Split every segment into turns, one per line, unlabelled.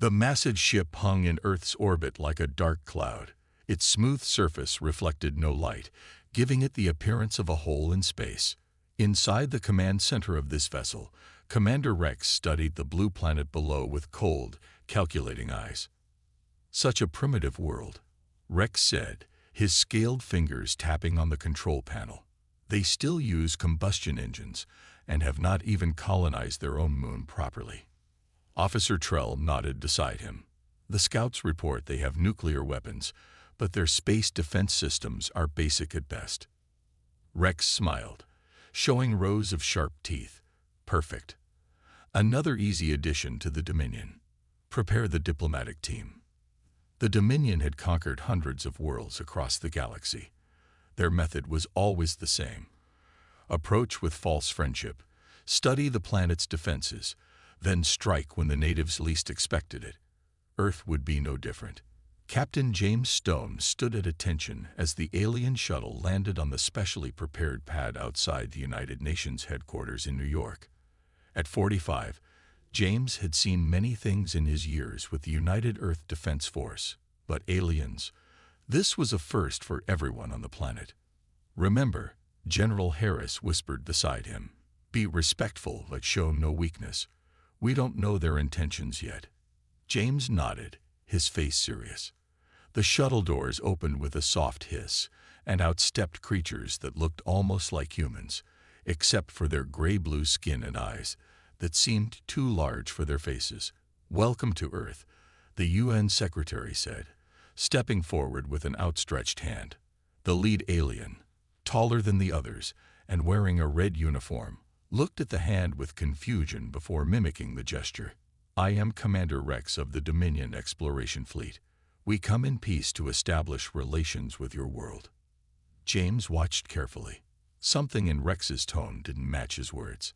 The massive ship hung in Earth's orbit like a dark cloud. Its smooth surface reflected no light, giving it the appearance of a hole in space. Inside the command center of this vessel, Commander Rex studied the blue planet below with cold, calculating eyes. "Such a primitive world," Rex said, his scaled fingers tapping on the control panel. "They still use combustion engines and have not even colonized their own moon properly." Officer Trell nodded beside him. "The scouts report they have nuclear weapons, but their space defense systems are basic at best." Rex smiled, showing rows of sharp teeth. "Perfect. Another easy addition to the Dominion. Prepare the diplomatic team." The Dominion had conquered hundreds of worlds across the galaxy. Their method was always the same. Approach with false friendship, study the planet's defenses, then strike when the natives least expected it. Earth would be no different. Captain James Stone stood at attention as the alien shuttle landed on the specially prepared pad outside the United Nations headquarters in New York. At 45, James had seen many things in his years with the United Earth Defense Force, but aliens, this was a first for everyone on the planet. "Remember," General Harris whispered beside him, "be respectful but show no weakness. We don't know their intentions yet." James nodded, his face serious. The shuttle doors opened with a soft hiss, and out stepped creatures that looked almost like humans, except for their gray-blue skin and eyes that seemed too large for their faces. "Welcome to Earth," the UN Secretary said, stepping forward with an outstretched hand. The lead alien, taller than the others and wearing a red uniform, looked at the hand with confusion before mimicking the gesture. "I am Commander Rex of the Dominion Exploration Fleet. We come in peace to establish relations with your world." James watched carefully. Something in Rex's tone didn't match his words.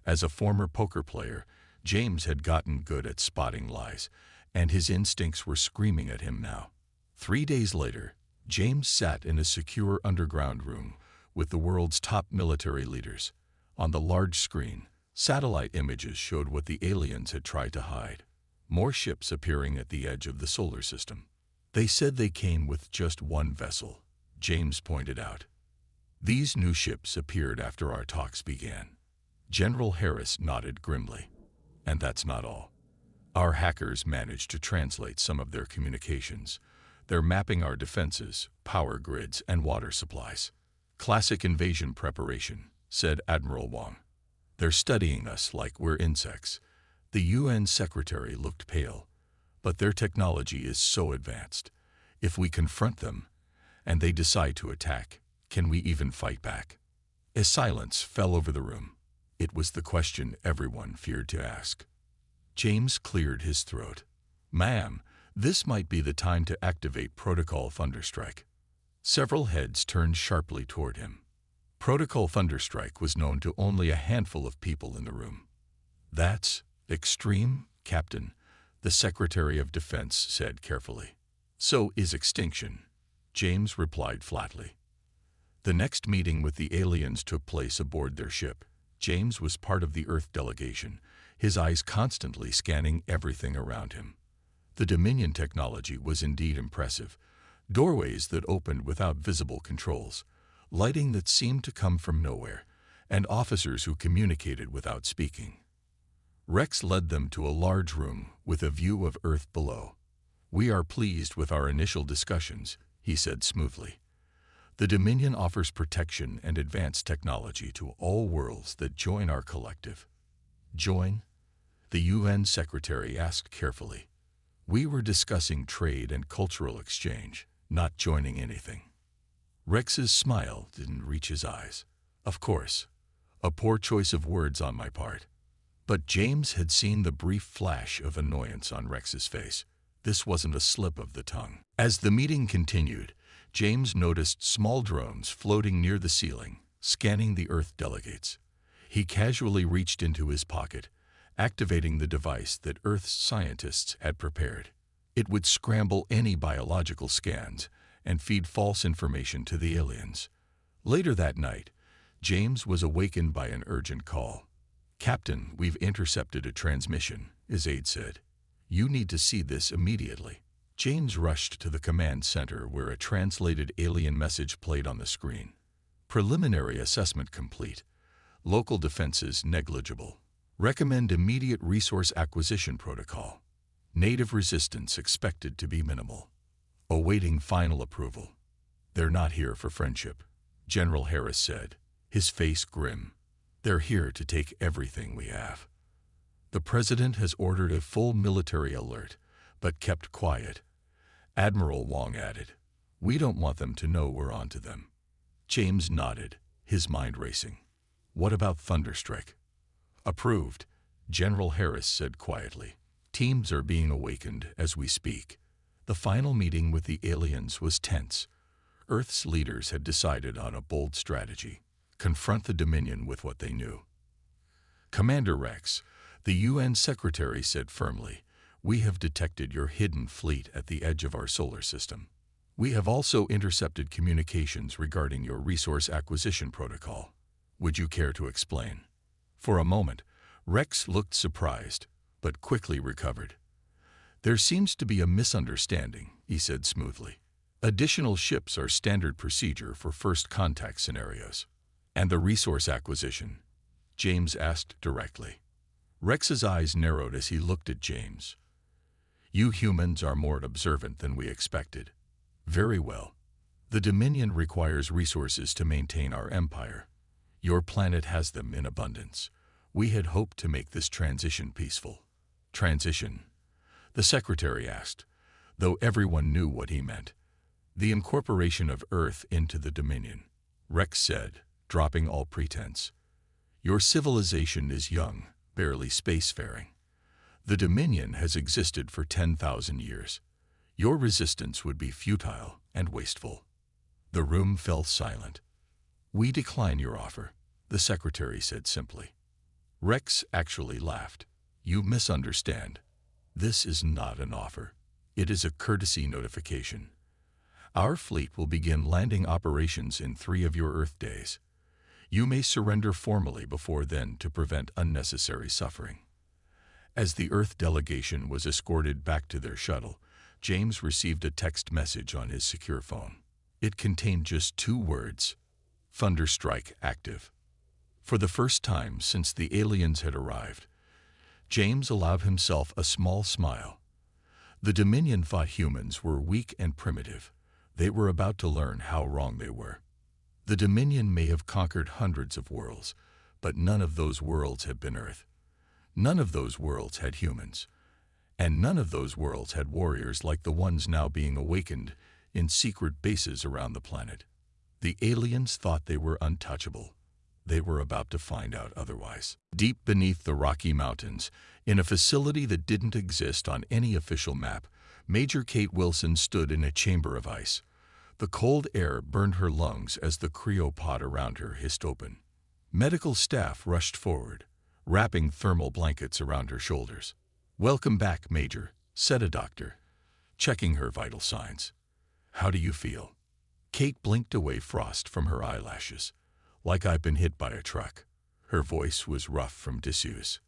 As a former poker player, James had gotten good at spotting lies, and his instincts were screaming at him now. 3 days later, James sat in a secure underground room with the world's top military leaders. On the large screen, satellite images showed what the aliens had tried to hide. More ships appearing at the edge of the solar system. "They said they came with just one vessel," James pointed out. "These new ships appeared after our talks began." General Harris nodded grimly. "And that's not all. Our hackers managed to translate some of their communications. They're mapping our defenses, power grids, and water supplies." "Classic invasion preparation," said Admiral Wong. "They're studying us like we're insects." The UN secretary looked pale. "But their technology is so advanced. If we confront them, and they decide to attack, can we even fight back?" A silence fell over the room. It was the question everyone feared to ask. James cleared his throat. "Ma'am, this might be the time to activate Protocol Thunderstrike." Several heads turned sharply toward him. Protocol Thunderstrike was known to only a handful of people in the room. "That's extreme, Captain," the Secretary of Defense said carefully. "So is extinction," James replied flatly. The next meeting with the aliens took place aboard their ship. James was part of the Earth delegation, his eyes constantly scanning everything around him. The Dominion technology was indeed impressive. Doorways that opened without visible controls, lighting that seemed to come from nowhere, and officers who communicated without speaking. Rex led them to a large room with a view of Earth below. "We are pleased with our initial discussions," he said smoothly. "The Dominion offers protection and advanced technology to all worlds that join our collective." "Join?" the UN Secretary asked carefully. "We were discussing trade and cultural exchange, not joining anything." Rex's smile didn't reach his eyes. "Of course. A poor choice of words on my part." But James had seen the brief flash of annoyance on Rex's face. This wasn't a slip of the tongue. As the meeting continued, James noticed small drones floating near the ceiling, scanning the Earth delegates. He casually reached into his pocket, activating the device that Earth's scientists had prepared. It would scramble any biological scans and feed false information to the aliens. Later that night, James was awakened by an urgent call. "Captain, we've intercepted a transmission," his aide said. You need to see this immediately. James rushed to the command center where a translated alien message played on the screen. Preliminary assessment complete. Local defenses negligible. Recommend immediate resource acquisition protocol. Native resistance expected to be minimal. Awaiting final approval. They're not here for friendship, General Harris said, his face grim. They're here to take everything we have. The president has ordered a full military alert, but kept quiet. Admiral Wong added, "We don't want them to know we're onto them." James nodded, his mind racing. "What about Thunderstrike?" "Approved," General Harris said quietly. "Teams are being awakened as we speak." The final meeting with the aliens was tense. Earth's leaders had decided on a bold strategy: confront the Dominion with what they knew. "Commander Rex," the UN Secretary said firmly, "we have detected your hidden fleet at the edge of our solar system. We have also intercepted communications regarding your resource acquisition protocol. Would you care to explain?" For a moment, Rex looked surprised, but quickly recovered. "There seems to be a misunderstanding," he said smoothly. "Additional ships are standard procedure for first contact scenarios." "And the resource acquisition?" James asked directly. Rex's eyes narrowed as he looked at James. "You humans are more observant than we expected." "Very well. The Dominion requires resources to maintain our empire. Your planet has them in abundance. We had hoped to make this transition peaceful." "Transition?" the Secretary asked, though everyone knew what he meant. "The incorporation of Earth into the Dominion," Rex said, dropping all pretense. "Your civilization is young, barely spacefaring. The Dominion has existed for 10,000 years. Your resistance would be futile and wasteful." The room fell silent. "We decline your offer," the Secretary said simply. Rex actually laughed. "You misunderstand. This is not an offer. It is a courtesy notification. Our fleet will begin landing operations in 3 of your Earth days. You may surrender formally before then to prevent unnecessary suffering." As the Earth delegation was escorted back to their shuttle, James received a text message on his secure phone. It contained just 2 words: "Thunderstrike active." For the first time since the aliens had arrived, James allowed himself a small smile. The Dominion thought humans were weak and primitive. They were about to learn how wrong they were. The Dominion may have conquered hundreds of worlds, but none of those worlds had been Earth. None of those worlds had humans. And none of those worlds had warriors like the ones now being awakened in secret bases around the planet. The aliens thought they were untouchable. They were about to find out otherwise. Deep beneath the Rocky Mountains, in a facility that didn't exist on any official map, Major Kate Wilson stood in a chamber of ice. The cold air burned her lungs as the cryopod around her hissed open. Medical staff rushed forward, wrapping thermal blankets around her shoulders. "Welcome back, Major," said a doctor, checking her vital signs. "How do you feel?" Kate blinked away frost from her eyelashes. "Like I've been hit by a truck." Her voice was rough from disuse.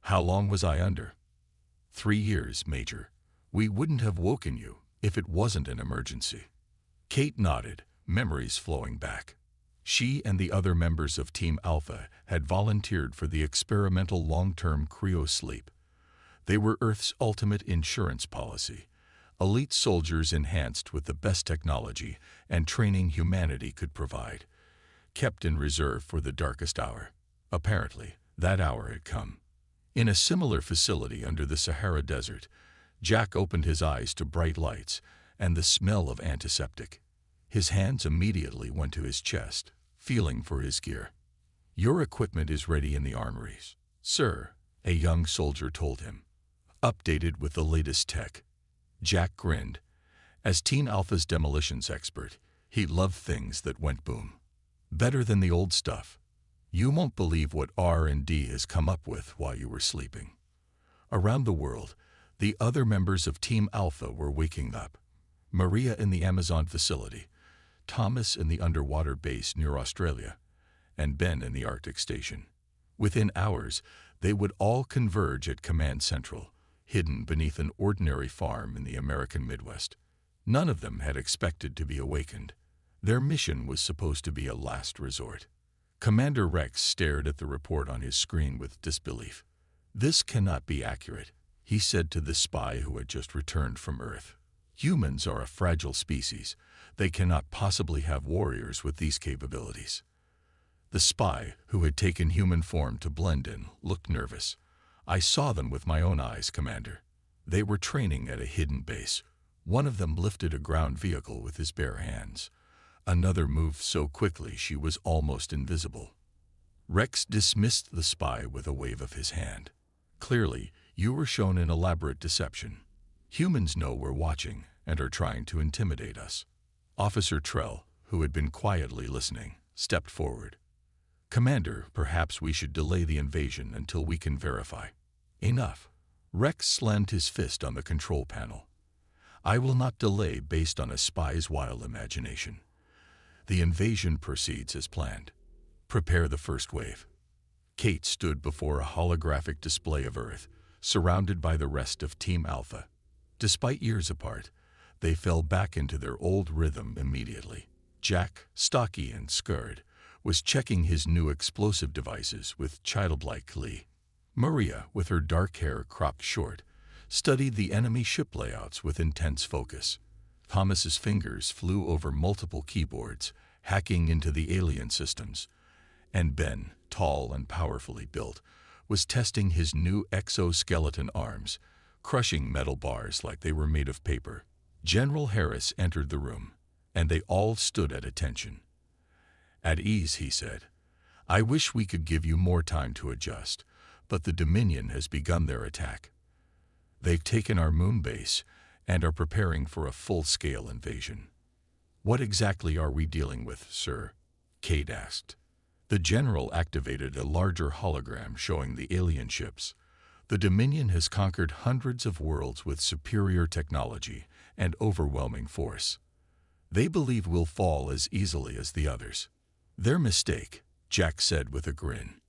"How long was I under?" 3 years, Major. We wouldn't have woken you if it wasn't an emergency." Kate nodded, memories flowing back. She and the other members of Team Alpha had volunteered for the experimental long-term cryo-sleep. They were Earth's ultimate insurance policy, elite soldiers enhanced with the best technology and training humanity could provide, kept in reserve for the darkest hour. Apparently, that hour had come. In a similar facility under the Sahara Desert, Jack opened his eyes to bright lights and the smell of antiseptic. His hands immediately went to his chest, feeling for his gear. "Your equipment is ready in the armories, sir," a young soldier told him. "Updated with the latest tech." Jack grinned. As Team Alpha's demolitions expert, he loved things that went boom. "Better than the old stuff. You won't believe what R&D has come up with while you were sleeping." Around the world, the other members of Team Alpha were waking up. Maria in the Amazon facility, Thomas in the underwater base near Australia, and Ben in the Arctic station. Within hours, they would all converge at Command Central, hidden beneath an ordinary farm in the American Midwest. None of them had expected to be awakened. Their mission was supposed to be a last resort. Commander Rex stared at the report on his screen with disbelief. "This cannot be accurate," he said to the spy who had just returned from Earth. "Humans are a fragile species. They cannot possibly have warriors with these capabilities." The spy, who had taken human form to blend in, looked nervous. "I saw them with my own eyes, Commander. They were training at a hidden base. One of them lifted a ground vehicle with his bare hands. Another moved so quickly she was almost invisible." Rex dismissed the spy with a wave of his hand. "Clearly, you were shown an elaborate deception. Humans know we're watching and are trying to intimidate us." Officer Trell, who had been quietly listening, stepped forward. "Commander, perhaps we should delay the invasion until we can verify." "Enough." Rex slammed his fist on the control panel. "I will not delay based on a spy's wild imagination. The invasion proceeds as planned. Prepare the first wave." Kate stood before a holographic display of Earth, surrounded by the rest of Team Alpha. Despite years apart, they fell back into their old rhythm immediately. Jack, stocky and scared, was checking his new explosive devices with childlike glee. Maria, with her dark hair cropped short, studied the enemy ship layouts with intense focus. Thomas's fingers flew over multiple keyboards, hacking into the alien systems. And Ben, tall and powerfully built, was testing his new exoskeleton arms, crushing metal bars like they were made of paper. General Harris entered the room, and they all stood at attention. "At ease," he said. "I wish we could give you more time to adjust, but the Dominion has begun their attack. They've taken our moon base and are preparing for a full-scale invasion." "What exactly are we dealing with, sir?" Kate asked. The general activated a larger hologram showing the alien ships. "The Dominion has conquered hundreds of worlds with superior technology and overwhelming force. They believe we'll fall as easily as the others." "Their mistake," Jack said with a grin.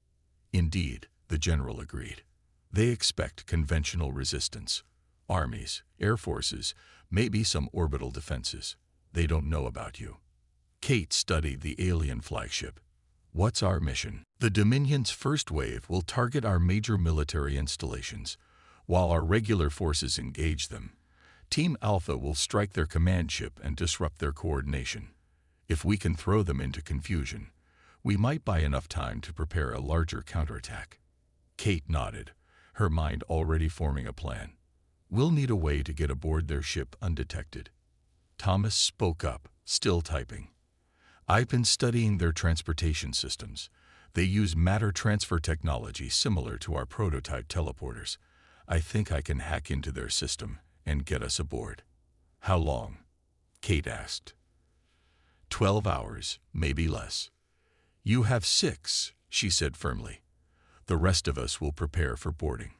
"Indeed," the general agreed. "They expect conventional resistance. Armies, air forces, maybe some orbital defenses. They don't know about you." Kate studied the alien flagship. "What's our mission?" "The Dominion's first wave will target our major military installations, while our regular forces engage them. Team Alpha will strike their command ship and disrupt their coordination. If we can throw them into confusion, we might buy enough time to prepare a larger counterattack." Kate nodded, her mind already forming a plan. "We'll need a way to get aboard their ship undetected." Thomas spoke up, still typing. "I've been studying their transportation systems. They use matter transfer technology similar to our prototype teleporters. I think I can hack into their system and get us aboard." "How long?" Kate asked. 12 hours, maybe less." "You have 6, she said firmly. "The rest of us will prepare for boarding."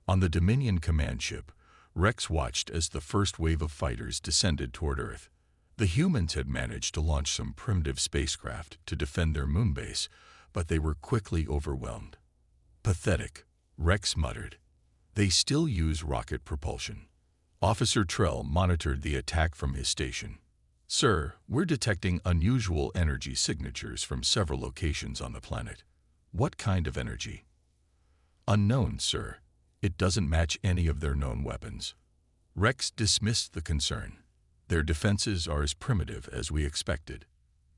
On the Dominion command ship, Rex watched as the first wave of fighters descended toward Earth. The humans had managed to launch some primitive spacecraft to defend their moon base, but they were quickly overwhelmed. "Pathetic," Rex muttered. "They still use rocket propulsion." Officer Trell monitored the attack from his station. "Sir, we're detecting unusual energy signatures from several locations on the planet." "What kind of energy?" "Unknown, sir. It doesn't match any of their known weapons." Rex dismissed the concern. "Their defenses are as primitive as we expected.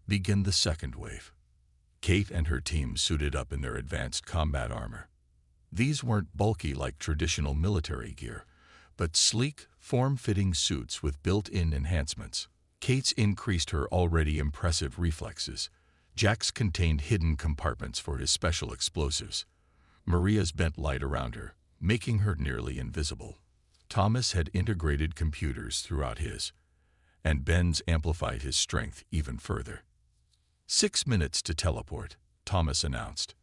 Begin the second wave." Kate and her team suited up in their advanced combat armor. These weren't bulky like traditional military gear, but sleek, form-fitting suits with built-in enhancements. Kate's increased her already impressive reflexes. Jack's contained hidden compartments for his special explosives. Maria's bent light around her, making her nearly invisible. Thomas had integrated computers throughout his, and Ben's amplified his strength even further. 6 minutes to teleport, Thomas announced.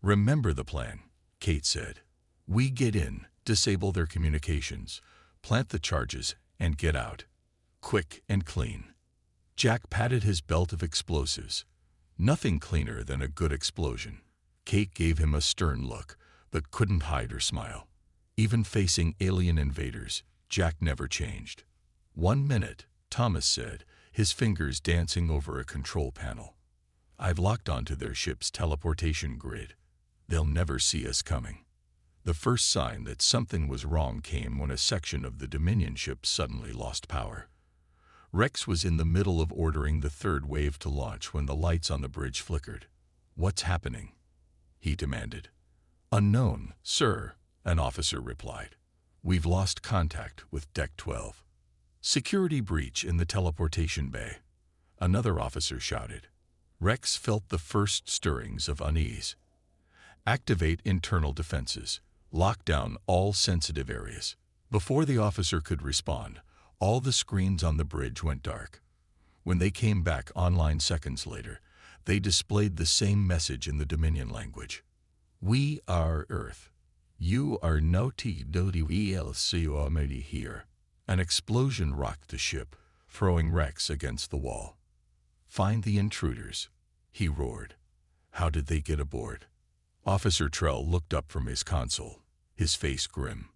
"Remember the plan," Kate said. "We get in, disable their communications, plant the charges, and get out. Quick and clean." Jack patted his belt of explosives. Nothing cleaner than a good explosion. Kate gave him a stern look, but couldn't hide her smile. Even facing alien invaders, Jack never changed. 1 minute, Thomas said, his fingers dancing over a control panel. I've locked onto their ship's teleportation grid. They'll never see us coming. The first sign that something was wrong came when a section of the Dominion ship suddenly lost power. Rex was in the middle of ordering the third wave to launch when the lights on the bridge flickered. "What's happening?" he demanded. "Unknown, sir," an officer replied. "We've lost contact with Deck 12. Security breach in the teleportation bay," another officer shouted. Rex felt the first stirrings of unease. "Activate internal defenses. Lock down all sensitive areas." Before the officer could respond, all the screens on the bridge went dark. When they came back online seconds later, they displayed the same message in the Dominion language. "We are Earth. You are not here." An explosion rocked the ship, throwing Rex against the wall. "Find the intruders," he roared. "How did they get aboard?" Officer Trell looked up from his console, his face grim.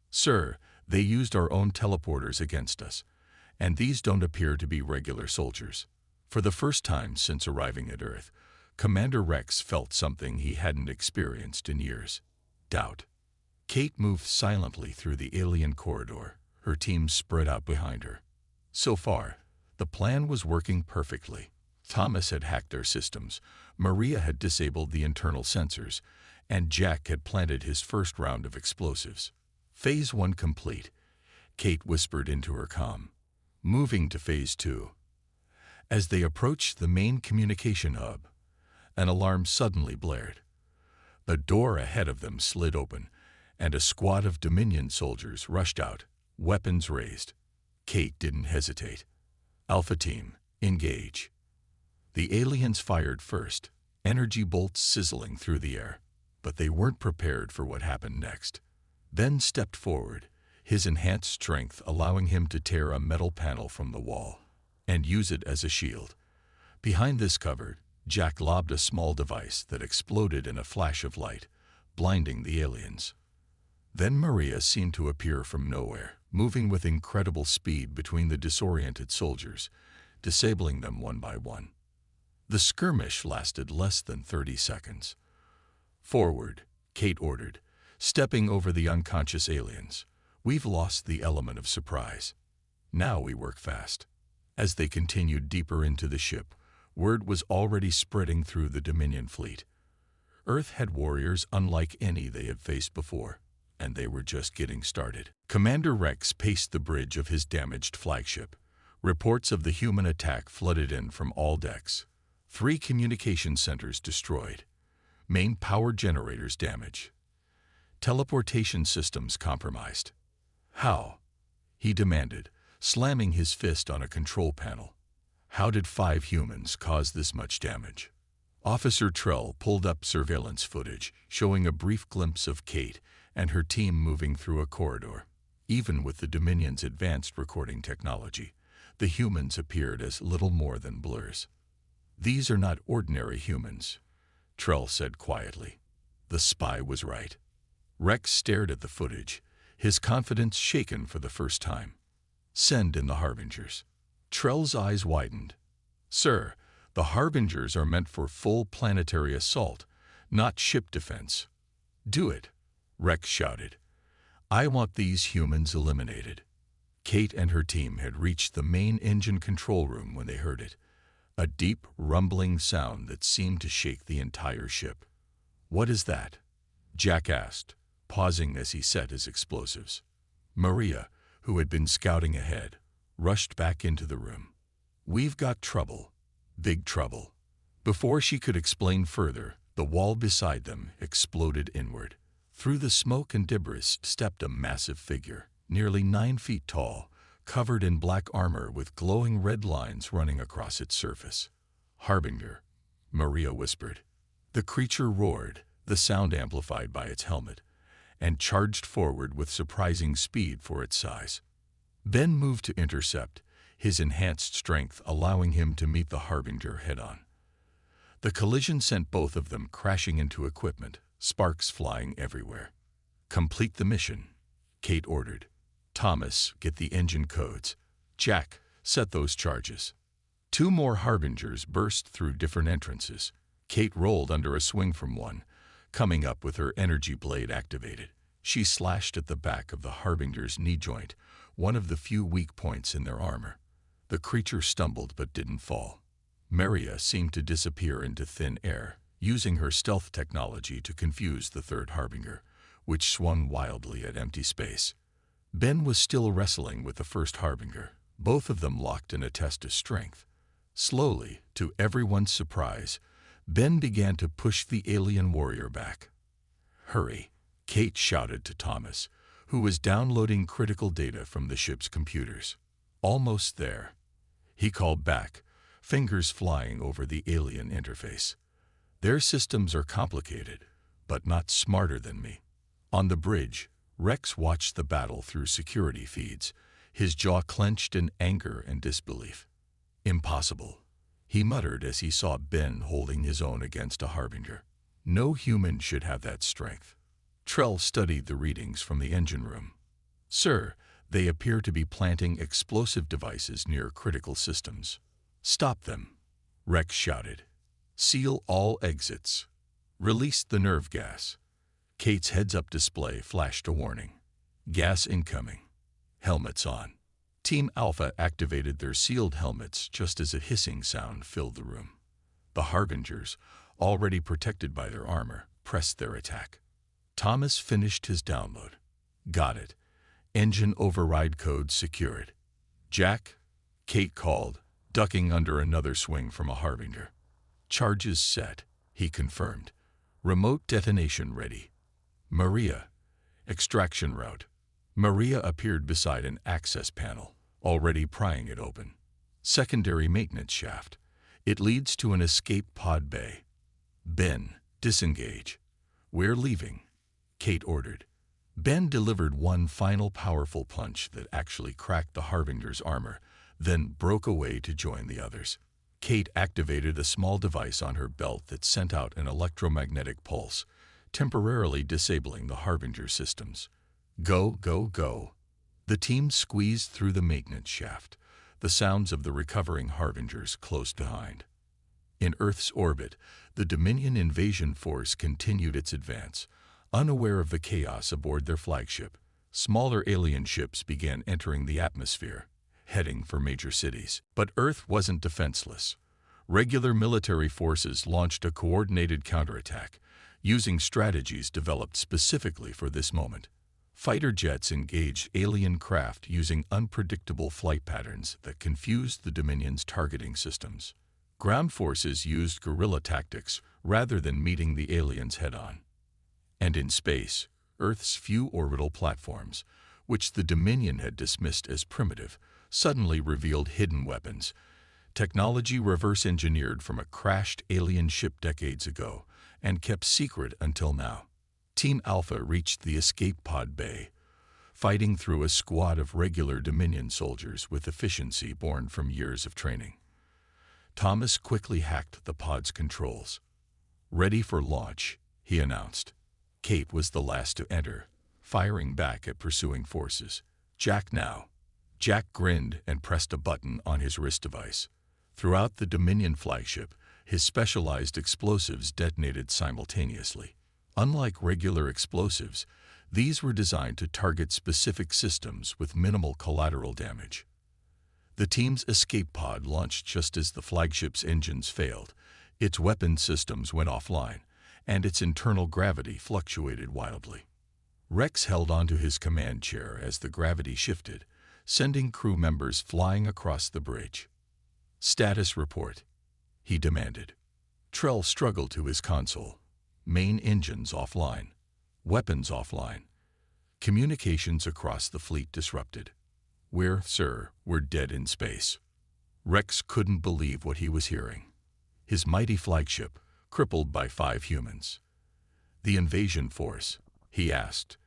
"Sir, they used our own teleporters against us, and these don't appear to be regular soldiers." For the first time since arriving at Earth, Commander Rex felt something he hadn't experienced in years: doubt. Kate moved silently through the alien corridor, her team spread out behind her. So far, the plan was working perfectly. Thomas had hacked their systems, Maria had disabled the internal sensors, and Jack had planted his first round of explosives. Phase 1 complete, Kate whispered into her comm. Moving to Phase 2. As they approached the main communication hub, an alarm suddenly blared. The door ahead of them slid open, and a squad of Dominion soldiers rushed out, weapons raised. Kate didn't hesitate. "Alpha Team, engage." The aliens fired first, energy bolts sizzling through the air, but they weren't prepared for what happened next. Ben stepped forward, his enhanced strength allowing him to tear a metal panel from the wall and use it as a shield. Behind this cover, Jack lobbed a small device that exploded in a flash of light, blinding the aliens. Then Maria seemed to appear from nowhere, moving with incredible speed between the disoriented soldiers, disabling them one by one. The skirmish lasted less than 30 seconds. "Forward," Kate ordered, stepping over the unconscious aliens. "We've lost the element of surprise. Now we work fast." As they continued deeper into the ship, word was already spreading through the Dominion fleet. Earth had warriors unlike any they had faced before, and they were just getting started. Commander Rex paced the bridge of his damaged flagship. Reports of the human attack flooded in from all decks. 3 communication centers destroyed. Main power generators damaged. Teleportation systems compromised. "How?" he demanded, slamming his fist on a control panel. "How did 5 humans cause this much damage?" Officer Trell pulled up surveillance footage, showing a brief glimpse of Kate and her team moving through a corridor. Even with the Dominion's advanced recording technology, the humans appeared as little more than blurs. "These are not ordinary humans," Trell said quietly. The spy was right. Rex stared at the footage, his confidence shaken for the first time. "Send in the Harbingers." Trell's eyes widened. "Sir, the Harbingers are meant for full planetary assault, not ship defense." "Do it," Rex shouted. "I want these humans eliminated." Kate and her team had reached the main engine control room when they heard it, a deep, rumbling sound that seemed to shake the entire ship. "What is that?" Jack asked, pausing as he set his explosives. Maria, who had been scouting ahead, rushed back into the room. "We've got trouble. Big trouble." Before she could explain further, the wall beside them exploded inward. Through the smoke and debris stepped a massive figure, nearly 9 feet tall, covered in black armor with glowing red lines running across its surface. "Harbinger," Maria whispered. The creature roared, the sound amplified by its helmet, and charged forward with surprising speed for its size. Ben moved to intercept, his enhanced strength allowing him to meet the Harbinger head-on. The collision sent both of them crashing into equipment, sparks flying everywhere. "Complete the mission," Kate ordered. Thomas, get the engine codes. Jack, set those charges. Two more harbingers burst through different entrances. Kate rolled under a swing from one, coming up with her energy blade activated. She slashed at the back of the harbinger's knee joint, one of the few weak points in their armor. The creature stumbled but didn't fall. Maria seemed to disappear into thin air, using her stealth technology to confuse the third harbinger, which swung wildly at empty space. Ben was still wrestling with the first harbinger, both of them locked in a test of strength. Slowly, to everyone's surprise, Ben began to push the alien warrior back. "Hurry," Kate shouted to Thomas, who was downloading critical data from the ship's computers. "Almost there," he called back, fingers flying over the alien interface. "Their systems are complicated, but not smarter than me." On the bridge, Rex watched the battle through security feeds, his jaw clenched in anger and disbelief. "Impossible," he muttered as he saw Ben holding his own against a harbinger. "No human should have that strength." Trell studied the readings from the engine room. "Sir, they appear to be planting explosive devices near critical systems." "Stop them," Rex shouted. "Seal all exits. Release the nerve gas." Kate's heads-up display flashed a warning. "Gas incoming. Helmets on." Team Alpha activated their sealed helmets just as a hissing sound filled the room. The harbingers, already protected by their armor, pressed their attack. Thomas finished his download. "Got it. Engine override code secured." "Jack," Kate called, ducking under another swing from a harbinger. "Charges set," he confirmed. "Remote detonation ready." "Maria, extraction route." Maria appeared beside an access panel, already prying it open. "Secondary maintenance shaft. It leads to an escape pod bay." "Ben, disengage." "We're leaving," Kate ordered. Ben delivered one final powerful punch that actually cracked the harbinger's armor, then broke away to join the others. Kate activated a small device on her belt that sent out an electromagnetic pulse, temporarily disabling the harbinger systems. "Go, go, go." The team squeezed through the maintenance shaft, the sounds of the recovering harbingers close behind. In Earth's orbit, the Dominion invasion force continued its advance. Unaware of the chaos aboard their flagship, smaller alien ships began entering the atmosphere, heading for major cities. But Earth wasn't defenseless. Regular military forces launched a coordinated counterattack, using strategies developed specifically for this moment. Fighter jets engaged alien craft using unpredictable flight patterns that confused the Dominion's targeting systems. Ground forces used guerrilla tactics rather than meeting the aliens head-on. And in space, Earth's few orbital platforms, which the Dominion had dismissed as primitive, suddenly revealed hidden weapons, technology reverse-engineered from a crashed alien ship decades ago and kept secret until now. Team Alpha reached the escape pod bay, fighting through a squad of regular Dominion soldiers with efficiency born from years of training. Thomas quickly hacked the pod's controls. "Ready for launch," he announced. Kate was the last to enter, firing back at pursuing forces. "Jack now." Jack grinned and pressed a button on his wrist device. Throughout the Dominion flagship, his specialized explosives detonated simultaneously. Unlike regular explosives, these were designed to target specific systems with minimal collateral damage. The team's escape pod launched just as the flagship's engines failed, its weapon systems went offline, and its internal gravity fluctuated wildly. Rex held onto his command chair as the gravity shifted, sending crew members flying across the bridge. "Status report," he demanded. Trell struggled to his console. Main engines offline. Weapons offline. Communications across the fleet disrupted. We're dead in space." Rex couldn't believe what he was hearing. His mighty flagship, crippled by 5 humans. "The invasion force?" he asked,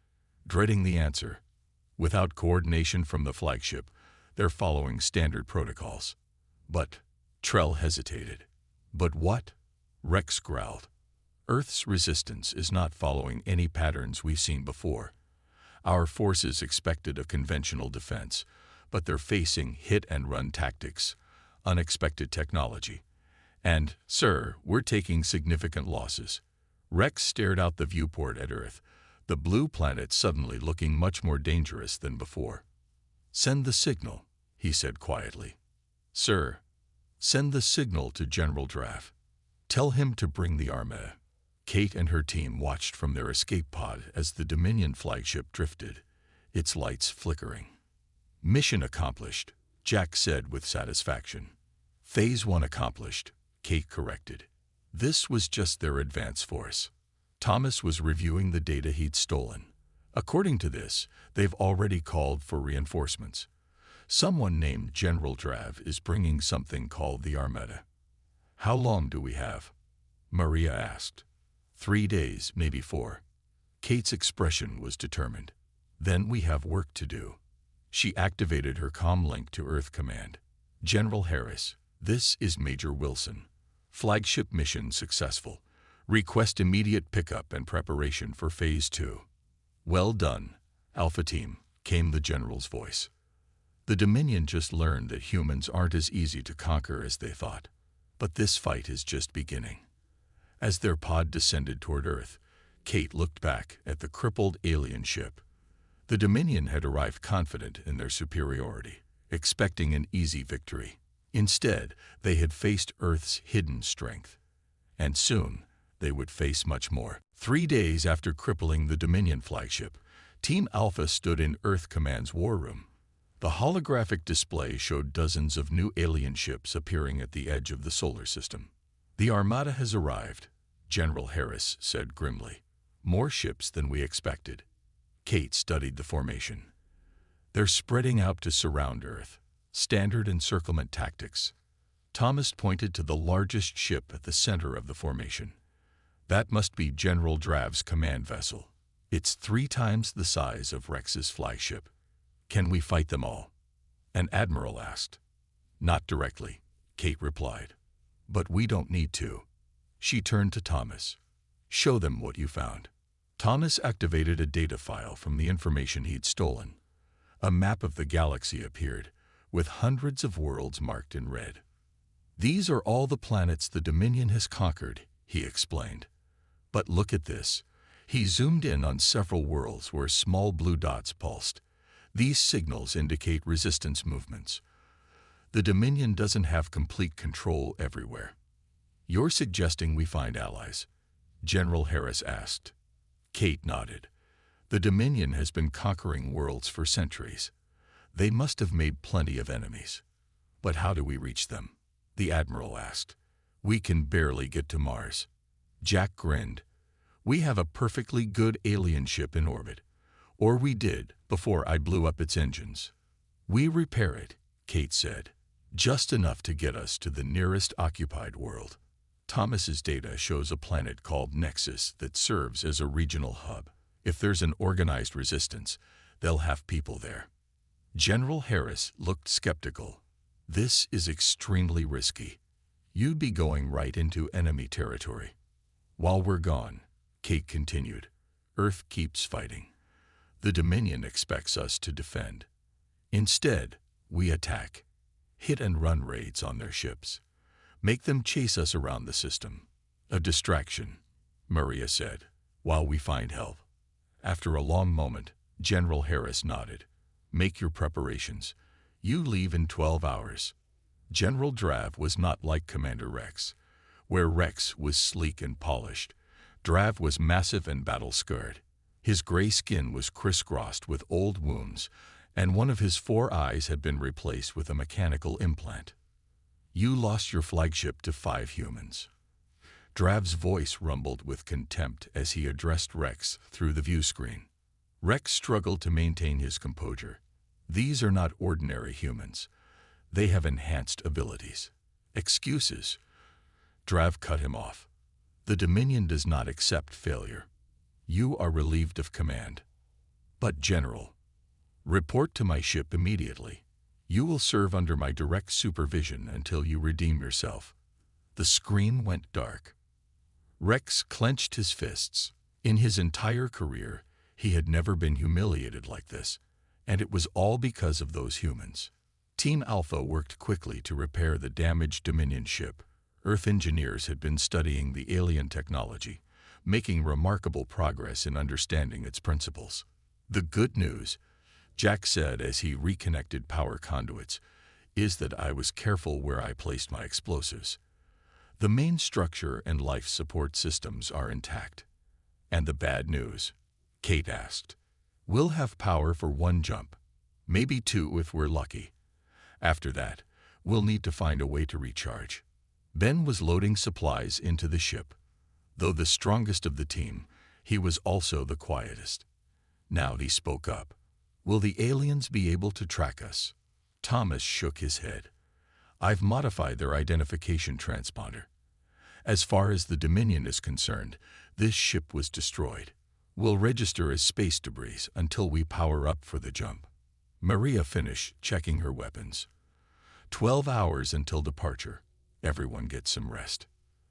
dreading the answer. Without coordination from the flagship, they're following standard protocols. "But," Trell hesitated. "But what?" Rex growled. "Earth's resistance is not following any patterns we've seen before. Our forces expected a conventional defense, but they're facing hit-and-run tactics, unexpected technology. And, sir, we're taking significant losses. Rex stared out the viewport at Earth, the blue planet suddenly looking much more dangerous than before. Send the signal, he said quietly. Sir, send the signal to General Drav. Tell him to bring the Armada. Kate and her team watched from their escape pod as the Dominion flagship drifted, its lights flickering. Mission accomplished, Jack said with satisfaction. Phase 1 accomplished, Kate corrected. This was just their advance force. Thomas was reviewing the data he'd stolen. According to this, they've already called for reinforcements. Someone named General Drav is bringing something called the Armada. How long do we have? Maria asked. 3 days, maybe 4. Kate's expression was determined. Then we have work to do. She activated her comm link to Earth Command. General Harris, this is Major Wilson. Flagship mission successful. Request immediate pickup and preparation for Phase 2. Well done, Alpha Team, came the General's voice. The Dominion just learned that humans aren't as easy to conquer as they thought. But this fight is just beginning. As their pod descended toward Earth, Kate looked back at the crippled alien ship. The Dominion had arrived confident in their superiority, expecting an easy victory. Instead, they had faced Earth's hidden strength. And soon, they would face much more. 3 days after crippling the Dominion flagship, Team Alpha stood in Earth Command's war room. The holographic display showed dozens of new alien ships appearing at the edge of the solar system. The Armada has arrived, General Harris said grimly. More ships than we expected. Kate studied the formation. They're spreading out to surround Earth. Standard encirclement tactics. Thomas pointed to the largest ship at the center of the formation. That must be General Drav's command vessel. It's 3 times the size of Rex's flagship. Can we fight them all? An admiral asked. Not directly, Kate replied. But we don't need to. She turned to Thomas. Show them what you found. Thomas activated a data file from the information he'd stolen. A map of the galaxy appeared, with hundreds of worlds marked in red. These are all the planets the Dominion has conquered, he explained. But look at this. He zoomed in on several worlds where small blue dots pulsed. These signals indicate resistance movements. The Dominion doesn't have complete control everywhere. You're suggesting we find allies? General Harris asked. Kate nodded. The Dominion has been conquering worlds for centuries. They must have made plenty of enemies. But how do we reach them? The Admiral asked. We can barely get to Mars. Jack grinned. We have a perfectly good alien ship in orbit. Or we did, before I blew up its engines. We repair it, Kate said. Just enough to get us to the nearest occupied world. Thomas's data shows a planet called Nexus that serves as a regional hub. If there's an organized resistance, they'll have people there. General Harris looked skeptical. This is extremely risky. You'd be going right into enemy territory. While we're gone, Kate continued, Earth keeps fighting. The Dominion expects us to defend. Instead, we attack. Hit-and-run raids on their ships. Make them chase us around the system. A distraction, Maria said, while we find help. After a long moment, General Harris nodded. Make your preparations. You leave in 12 hours. General Drav was not like Commander Rex. Where Rex was sleek and polished, Drav was massive and battle-scarred. His gray skin was crisscrossed with old wounds, and one of his 4 eyes had been replaced with a mechanical implant. You lost your flagship to 5 humans. Drav's voice rumbled with contempt as he addressed Rex through the view screen. Rex struggled to maintain his composure. These are not ordinary humans. They have enhanced abilities. Excuses. Drav cut him off. The Dominion does not accept failure. You are relieved of command. But, General, report to my ship immediately. You will serve under my direct supervision until you redeem yourself. The screen went dark. Rex clenched his fists. In his entire career, He had never been humiliated like this, and it was all because of those humans. Team Alpha worked quickly to repair the damaged Dominion ship. Earth engineers had been studying the alien technology, making remarkable progress in understanding its principles. The good news, Jack said as he reconnected power conduits, is that I was careful where I placed my explosives. The main structure and life support systems are intact. And the bad news? Kate asked. We'll have power for one jump, maybe two if we're lucky. After that, we'll need to find a way to recharge. Ben was loading supplies into the ship. Though the strongest of the team, he was also the quietest. Now he spoke up. Will the aliens be able to track us? Thomas shook his head. I've modified their identification transponder. As far as the Dominion is concerned, this ship was destroyed. We'll register as space debris until we power up for the jump. Maria finished checking her weapons. 12 hours until departure. Everyone gets some rest.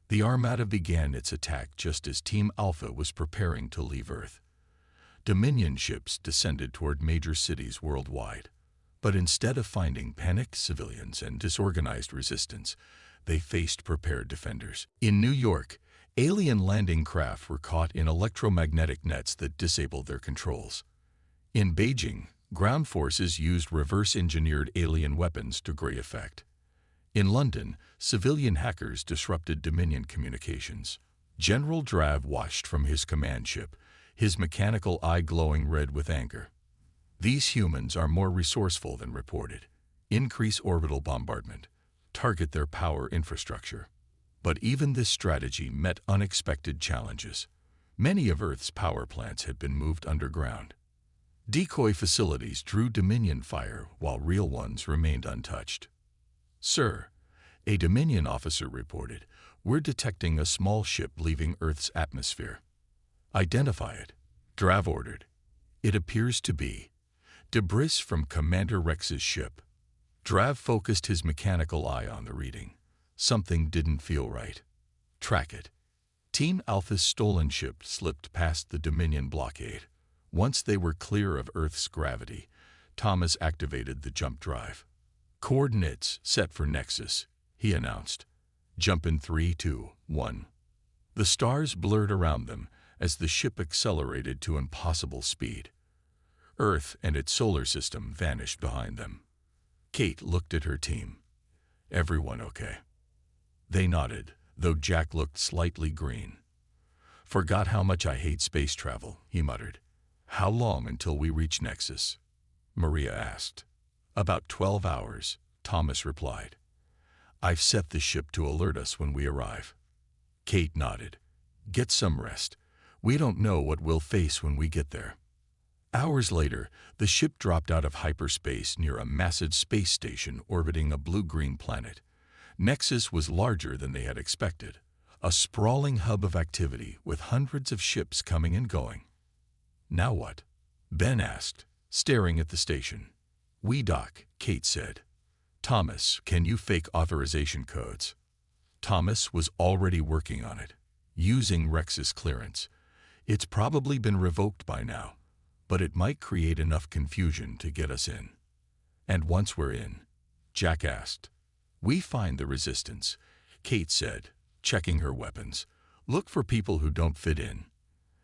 The Armada began its attack just as Team Alpha was preparing to leave Earth. Dominion ships descended toward major cities worldwide. But instead of finding panicked civilians and disorganized resistance, they faced prepared defenders. In New York, alien landing craft were caught in electromagnetic nets that disabled their controls. In Beijing, ground forces used reverse-engineered alien weapons to great effect. In London, civilian hackers disrupted Dominion communications. General Drav watched from his command ship, his mechanical eye glowing red with anger. These humans are more resourceful than reported. Increase orbital bombardment. Target their power infrastructure. But even this strategy met unexpected challenges. Many of Earth's power plants had been moved underground. Decoy facilities drew Dominion fire while real ones remained untouched. Sir, a Dominion officer reported, we're detecting a small ship leaving Earth's atmosphere. Identify it, Drav ordered. It appears to be debris from Commander Rex's ship. Drav focused his mechanical eye on the reading. Something didn't feel right. Track it. Team Alpha's stolen ship slipped past the Dominion blockade. Once they were clear of Earth's gravity, Thomas activated the jump drive. Coordinates set for Nexus, he announced. Jump in 3, 2, 1. The stars blurred around them as the ship accelerated to impossible speed. Earth and its solar system vanished behind them. Kate looked at her team. Everyone okay? They nodded, though Jack looked slightly green. Forgot how much I hate space travel, he muttered. How long until we reach Nexus? Maria asked. About 12 hours, Thomas replied. I've set the ship to alert us when we arrive. Kate nodded. Get some rest. We don't know what we'll face when we get there. Hours later, the ship dropped out of hyperspace near a massive space station orbiting a blue-green planet. Nexus was larger than they had expected, a sprawling hub of activity with hundreds of ships coming and going. Now what? Ben asked, staring at the station. We dock, Kate said. Thomas, can you fake authorization codes? Thomas was already working on it, using Rex's clearance. It's probably been revoked by now, but it might create enough confusion to get us in. And once we're in, Jack asked. We find the resistance, Kate said, checking her weapons. Look for people who don't fit in.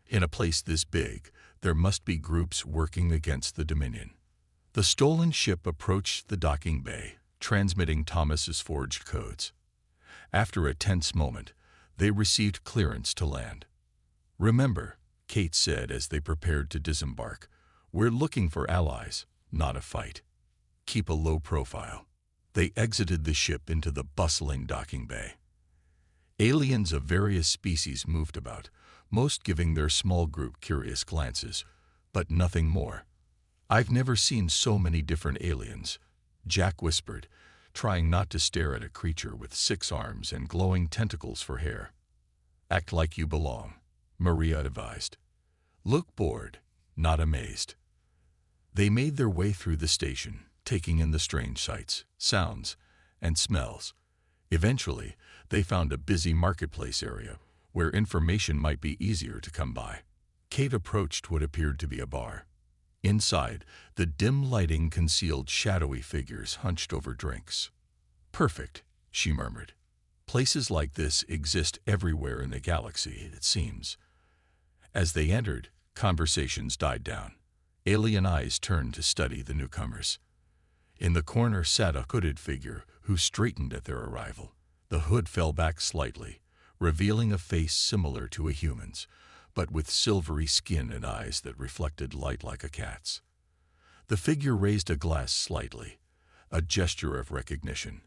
In a place this big, there must be groups working against the Dominion. The stolen ship approached the docking bay, transmitting Thomas's forged codes. After a tense moment, they received clearance to land. Remember, Kate said as they prepared to disembark, we're looking for allies, not a fight. Keep a low profile. They exited the ship into the bustling docking bay. Aliens of various species moved about, most giving their small group curious glances, but nothing more. I've never seen so many different aliens, Jack whispered, trying not to stare at a creature with 6 arms and glowing tentacles for hair. Act like you belong, Maria advised. Look bored, not amazed. They made their way through the station, taking in the strange sights, sounds, and smells. Eventually, they found a busy marketplace area where information might be easier to come by. Kate approached what appeared to be a bar. Inside, the dim lighting concealed shadowy figures hunched over drinks. "Perfect," she murmured. "Places like this exist everywhere in the galaxy, it seems." As they entered, conversations died down. Alien eyes turned to study the newcomers. In the corner sat a hooded figure who straightened at their arrival. The hood fell back slightly, revealing a face similar to a human's, but with silvery skin and eyes that reflected light like a cat's. The figure raised a glass slightly, a gesture of recognition.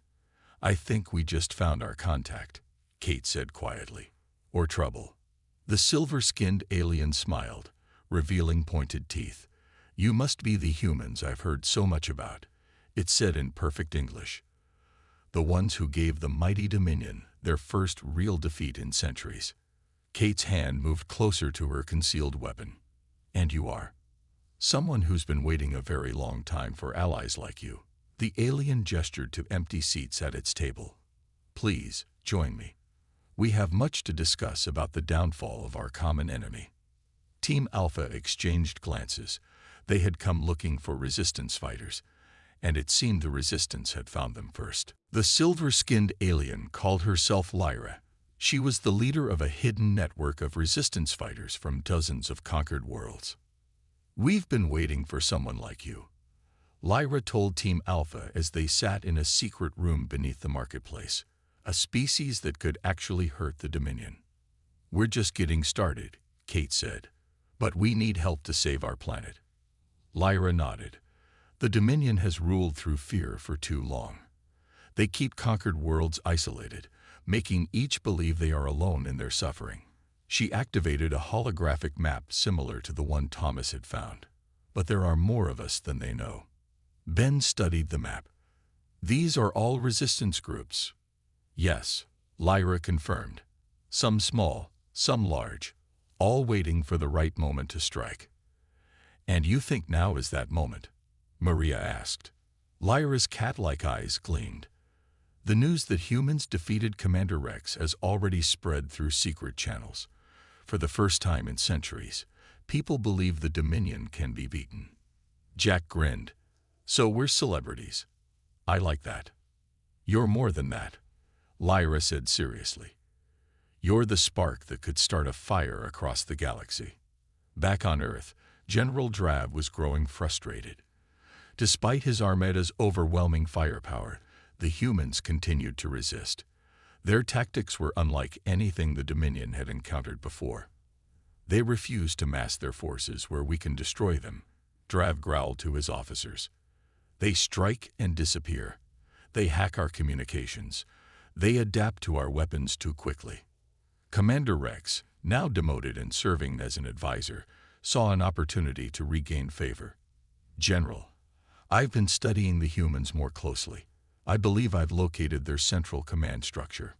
"I think we just found our contact," Kate said quietly. "Or trouble." The silver-skinned alien smiled, revealing pointed teeth. "You must be the humans I've heard so much about," it said in perfect English. "The ones who gave the mighty Dominion their first real defeat in centuries." Kate's hand moved closer to her concealed weapon. "And you are?" "Someone who's been waiting a very long time for allies like you." The alien gestured to empty seats at its table. "Please, join me. We have much to discuss about the downfall of our common enemy." Team Alpha exchanged glances. They had come looking for resistance fighters, and it seemed the resistance had found them first. The silver-skinned alien called herself Lyra. She was the leader of a hidden network of resistance fighters from dozens of conquered worlds. "We've been waiting for someone like you," Lyra told Team Alpha as they sat in a secret room beneath the marketplace, "a species that could actually hurt the Dominion." "We're just getting started," Kate said, "but we need help to save our planet." Lyra nodded. "The Dominion has ruled through fear for too long. They keep conquered worlds isolated, making each believe they are alone in their suffering." She activated a holographic map similar to the one Thomas had found. "But there are more of us than they know." Ben studied the map. "These are all resistance groups." "Yes," Lyra confirmed. "Some small, some large, all waiting for the right moment to strike." "And you think now is that moment?" Maria asked. Lyra's cat-like eyes gleamed. "The news that humans defeated Commander Rex has already spread through secret channels. For the first time in centuries, people believe the Dominion can be beaten." Jack grinned. "So we're celebrities. I like that." "You're more than that," Lyra said seriously. "You're the spark that could start a fire across the galaxy." Back on Earth, General Drav was growing frustrated. Despite his armada's overwhelming firepower, the humans continued to resist. Their tactics were unlike anything the Dominion had encountered before. "They refuse to mass their forces where we can destroy them," Drav growled to his officers. "They strike and disappear. They hack our communications. They adapt to our weapons too quickly." Commander Rex, now demoted and serving as an advisor, saw an opportunity to regain favor. "General, I've been studying the humans more closely. I believe I've located their central command structure."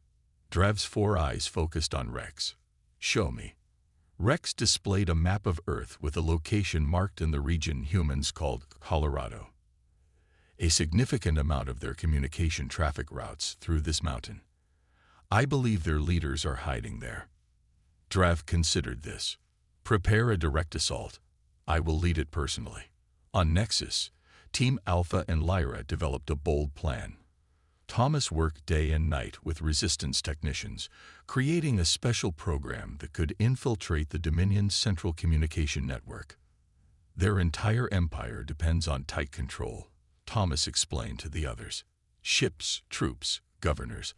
Drav's 4 eyes focused on Rex. "Show me." Rex displayed a map of Earth with a location marked in the region humans called Colorado. A significant amount of their communication traffic routes through this mountain. "I believe their leaders are hiding there." Drav considered this. "Prepare a direct assault. I will lead it personally." On Nexus, Team Alpha and Lyra developed a bold plan. Thomas worked day and night with resistance technicians, creating a special program that could infiltrate the Dominion's central communication network. "Their entire empire depends on tight control," Thomas explained to the others. "Ships, troops, governors,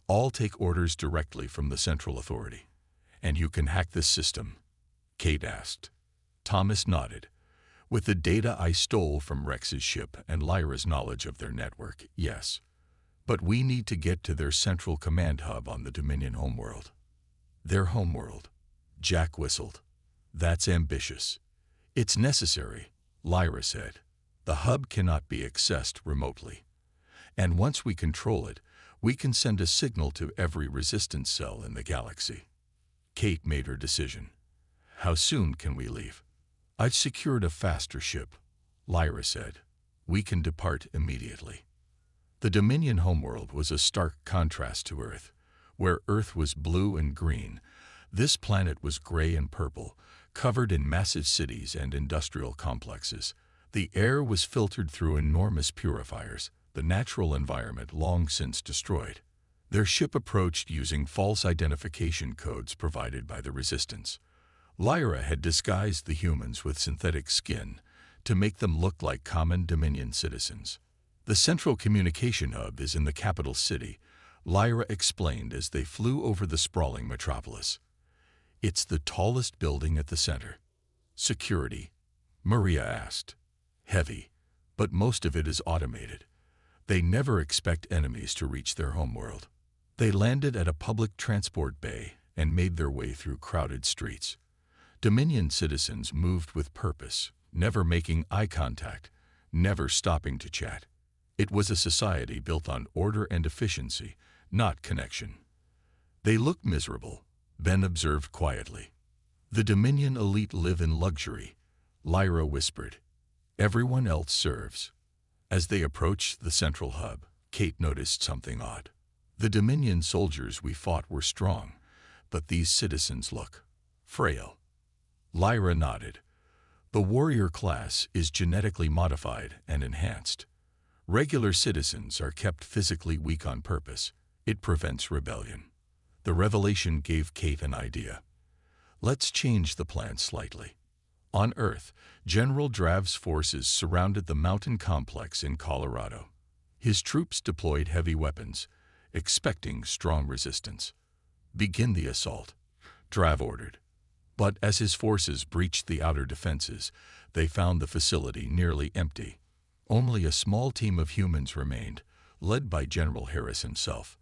all take orders directly from the central authority." "And you can hack this system?" Kate asked. Thomas nodded. "With the data I stole from Rex's ship and Lyra's knowledge of their network, yes. But we need to get to their central command hub on the Dominion homeworld." "Their homeworld," Jack whistled. "That's ambitious." "It's necessary," Lyra said. "The hub cannot be accessed remotely. And once we control it, we can send a signal to every resistance cell in the galaxy." Kate made her decision. "How soon can we leave?" "I've secured a faster ship," Lyra said. "We can depart immediately." The Dominion homeworld was a stark contrast to Earth. Where Earth was blue and green, this planet was gray and purple, covered in massive cities and industrial complexes. The air was filtered through enormous purifiers, the natural environment long since destroyed. Their ship approached using false identification codes provided by the Resistance. Lyra had disguised the humans with synthetic skin to make them look like common Dominion citizens. The central communication hub is in the capital city, Lyra explained as they flew over the sprawling metropolis. It's the tallest building at the center. Security? Maria asked. Heavy, but most of it is automated. They never expect enemies to reach their homeworld. They landed at a public transport bay and made their way through crowded streets. Dominion citizens moved with purpose, never making eye contact, never stopping to chat. It was a society built on order and efficiency, not connection. They looked miserable, Ben observed quietly. The Dominion elite live in luxury, Lyra whispered. Everyone else serves. As they approached the central hub, Kate noticed something odd. The Dominion soldiers we fought were strong, but these citizens look frail. Lyra nodded. The warrior class is genetically modified and enhanced. Regular citizens are kept physically weak on purpose. It prevents rebellion. The revelation gave Kate an idea. Let's change the plan slightly. On Earth, General Drav's forces surrounded the mountain complex in Colorado. His troops deployed heavy weapons, expecting strong resistance. Begin the assault, Drav ordered. But as his forces breached the outer defenses, they found the facility nearly empty. Only a small team of humans remained, led by General Harris himself.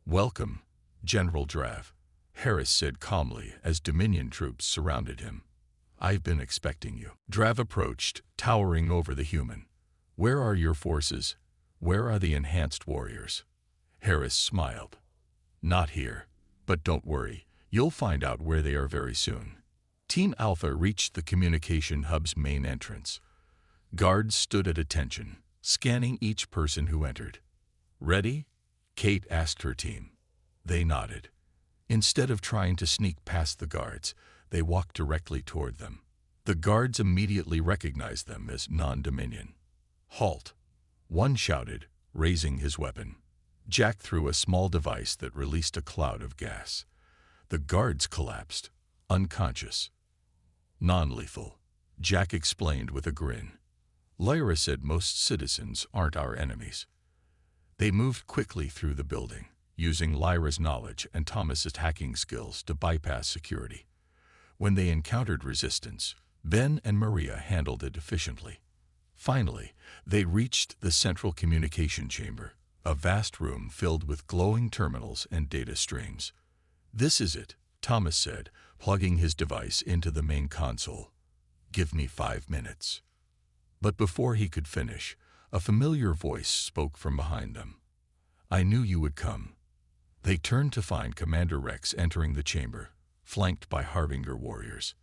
Welcome, General Drav, Harris said calmly as Dominion troops surrounded him. I've been expecting you. Drav approached, towering over the human. Where are your forces? Where are the enhanced warriors? Harris smiled. Not here. But don't worry, you'll find out where they are very soon. Team Alpha reached the communication hub's main entrance. Guards stood at attention, scanning each person who entered. Ready? Kate asked her team. They nodded. Instead of trying to sneak past the guards, they walked directly toward them. The guards immediately recognized them as non-Dominion. Halt! One shouted, raising his weapon. Jack threw a small device that released a cloud of gas. The guards collapsed, unconscious. Non-lethal, Jack explained with a grin. Lyra said most citizens aren't our enemies. They moved quickly through the building, using Lyra's knowledge and Thomas's hacking skills to bypass security. When they encountered resistance, Ben and Maria handled it efficiently. Finally, they reached the central communication chamber, a vast room filled with glowing terminals and data streams. This is it, Thomas said, plugging his device into the main console. Give me 5 minutes. But before he could finish, a familiar voice spoke from behind them. I knew you would come. They turned to find Commander Rex entering the chamber, flanked by Harbinger warriors.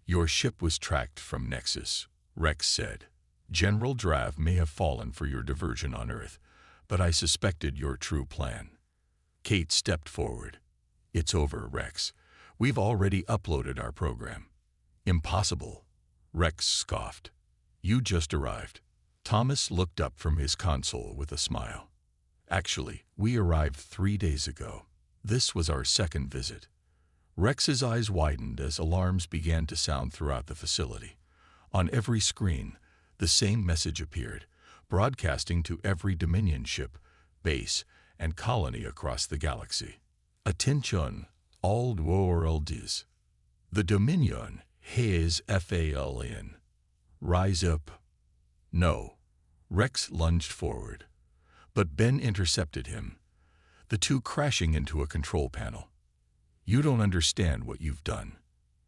Your ship was tracked from Nexus, Rex said. General Drav may have fallen for your diversion on Earth, but I suspected your true plan. Kate stepped forward. It's over, Rex. We've already uploaded our program. Impossible, Rex scoffed. You just arrived. Thomas looked up from his console with a smile. Actually, we arrived 3 days ago. This was our second visit. Rex's eyes widened as alarms began to sound throughout the facility. On every screen, the same message appeared, broadcasting to every Dominion ship, base, and colony across the galaxy. Attention, all worldies. The Dominion has fallen. Rise up. No. Rex lunged forward. But Ben intercepted him, the two crashing into a control panel. You don't understand what you've done,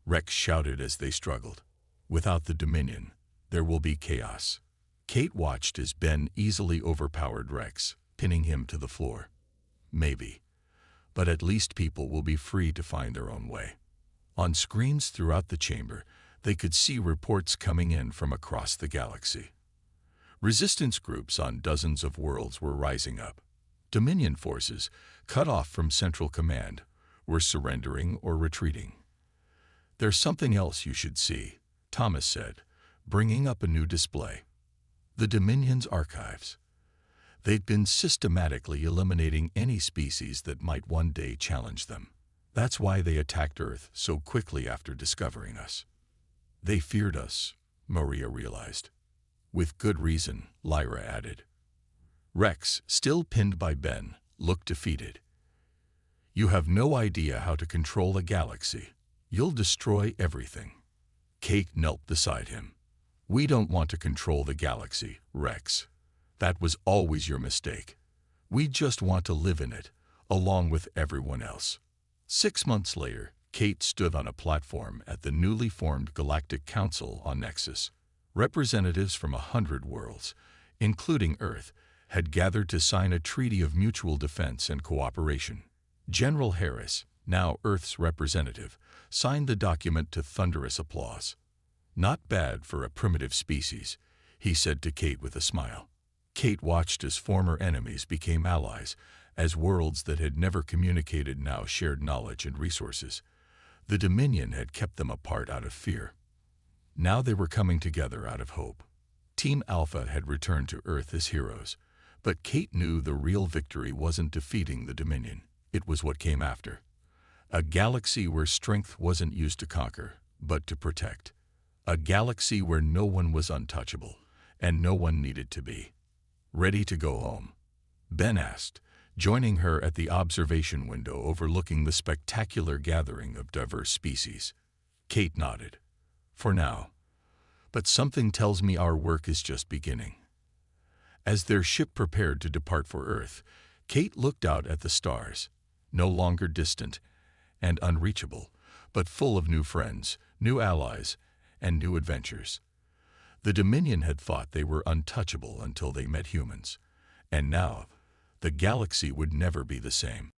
Rex shouted as they struggled. Without the Dominion, there will be chaos. Kate watched as Ben easily overpowered Rex, pinning him to the floor. Maybe. But at least people will be free to find their own way. On screens throughout the chamber, they could see reports coming in from across the galaxy. Resistance groups on dozens of worlds were rising up. Dominion forces, cut off from Central Command, were surrendering or retreating. "There's something else you should see," Thomas said, bringing up a new display. The Dominion's archives. They'd been systematically eliminating any species that might one day challenge them. That's why they attacked Earth so quickly after discovering us. They feared us, Maria realized. With good reason, Lyra added. Rex, still pinned by Ben, looked defeated. "You have no idea how to control a galaxy. You'll destroy everything." Kate knelt beside him. "We don't want to control the galaxy, Rex. That was always your mistake. We just want to live in it, along with everyone else." 6 months later, Kate stood on a platform at the newly formed Galactic Council on Nexus. Representatives from 100 worlds, including Earth, had gathered to sign a treaty of mutual defense and cooperation. General Harris, now Earth's representative, signed the document to thunderous applause. "Not bad for a primitive species," he said to Kate with a smile. Kate watched as former enemies became allies, as worlds that had never communicated now shared knowledge and resources. The Dominion had kept them apart out of fear. Now they were coming together out of hope. Team Alpha had returned to Earth as heroes, but Kate knew the real victory wasn't defeating the Dominion. It was what came after. A galaxy where strength wasn't used to conquer, but to protect. A galaxy where no one was untouchable, and no one needed to be. "Ready to go home?" Ben asked, joining her at the observation window overlooking the spectacular gathering of diverse species. Kate nodded. "For now. But something tells me our work is just beginning." As their ship prepared to depart for Earth, Kate looked out at the stars, no longer distant and unreachable, but full of new friends, new allies, and new adventures. The Dominion had thought they were untouchable until they met humans, and now the galaxy would never be the same.